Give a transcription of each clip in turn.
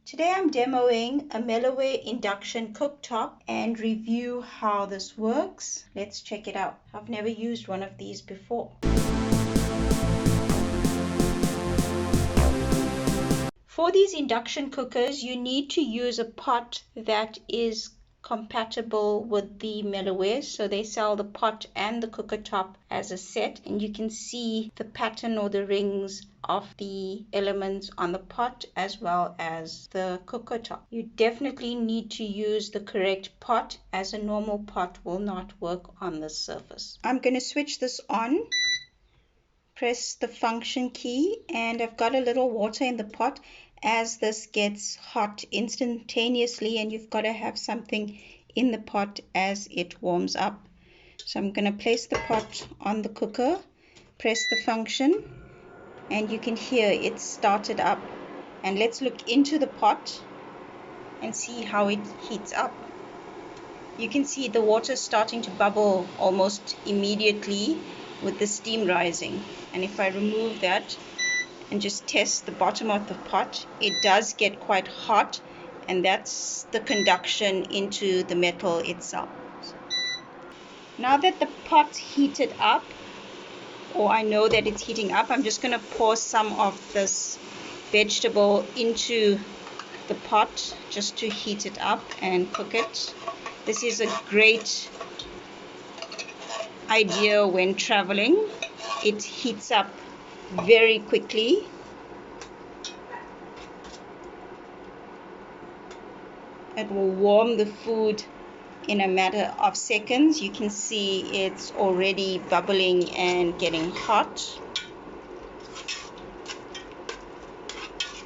Today I'm demoing a Mellerware Induction Cooktop and review how this works. Let's check it out. I've never used one of these before. For these induction cookers, you need to use a pot that is compatible with the Mellerware. So they sell the pot and the cooker top as a set, and you can see the pattern or the rings of the elements on the pot as well as the cooker top. You definitely need to use the correct pot, as a normal pot will not work on this surface. I'm going to switch this on, press the function key, and I've got a little water in the pot. As this gets hot instantaneously, and you've got to have something in the pot as it warms up. So I'm going to place the pot on the cooker, press the function, and you can hear it started up. And let's look into the pot and see how it heats up. You can see the water starting to bubble almost immediately with the steam rising. And if I remove that and just test the bottom of the pot, it does get quite hot, and that's the conduction into the metal itself. Now that the pot's heated up, or I know that it's heating up, I'm just going to pour some of this vegetable into the pot just to heat it up and cook it. This is a great idea when traveling. It heats up very quickly. It will warm the food in a matter of seconds. You can see it's already bubbling and getting hot.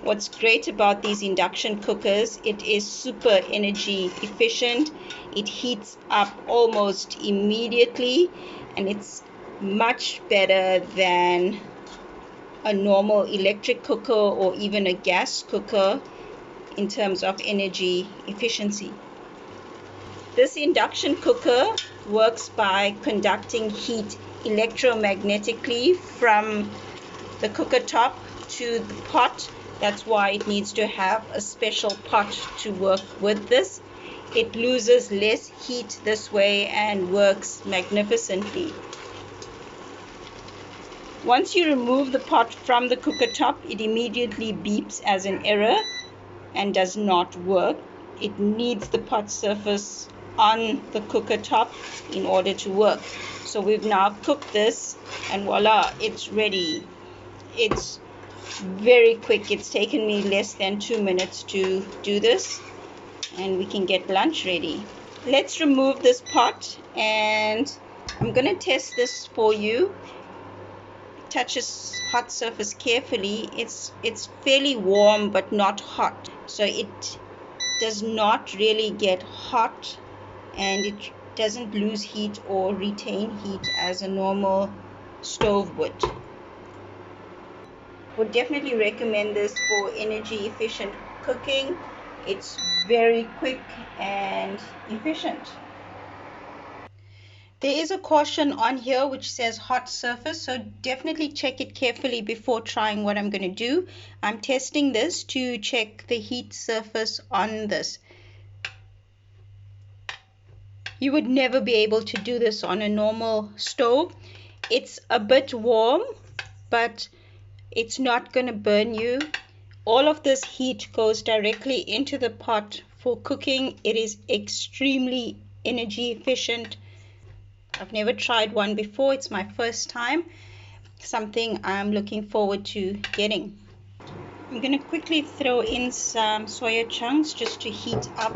What's great about these induction cookers, it is super energy efficient. It heats up almost immediately, and it's much better than a normal electric cooker or even a gas cooker in terms of energy efficiency. This induction cooker works by conducting heat electromagnetically from the cooker top to the pot. That's why it needs to have a special pot to work with this. It loses less heat this way and works magnificently. Once you remove the pot from the cooker top, it immediately beeps as an error and does not work. It needs the pot surface on the cooker top in order to work. So we've now cooked this, and voila, it's ready. It's very quick. It's taken me less than 2 minutes to do this, and we can get lunch ready. Let's remove this pot, and I'm going to test this for you. Touch this hot surface carefully. It's fairly warm but not hot, so it does not really get hot, and it doesn't lose heat or retain heat as a normal stove would. Would definitely recommend this for energy efficient cooking. It's very quick and efficient. There is a caution on here which says hot surface, so definitely check it carefully before trying what I'm going to do. I'm testing this to check the heat surface on this. You would never be able to do this on a normal stove. It's a bit warm, but it's not going to burn you. All of this heat goes directly into the pot for cooking. It is extremely energy efficient. I've never tried one before. It's my first time. Something I'm looking forward to getting. I'm going to quickly throw in some soya chunks just to heat up.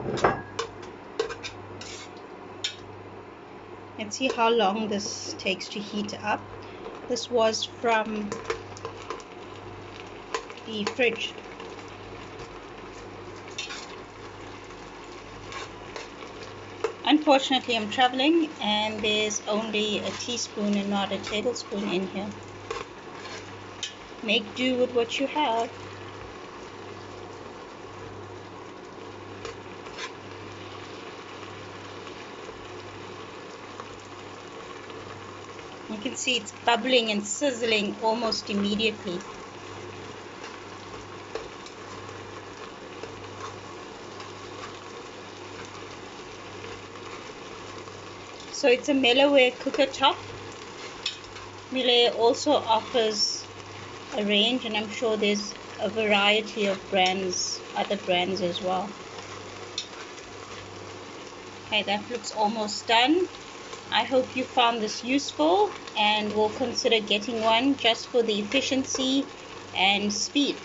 Let's see how long this takes to heat up. This was from the fridge. Unfortunately, I'm traveling and there's only a teaspoon and not a tablespoon in here. Make do with what you have. You can see it's bubbling and sizzling almost immediately. So it's a Mellerware cooker top. Mellerware also offers a range, and I'm sure there's a variety of brands, other brands as well. Okay, that looks almost done. I hope you found this useful and will consider getting one just for the efficiency and speed.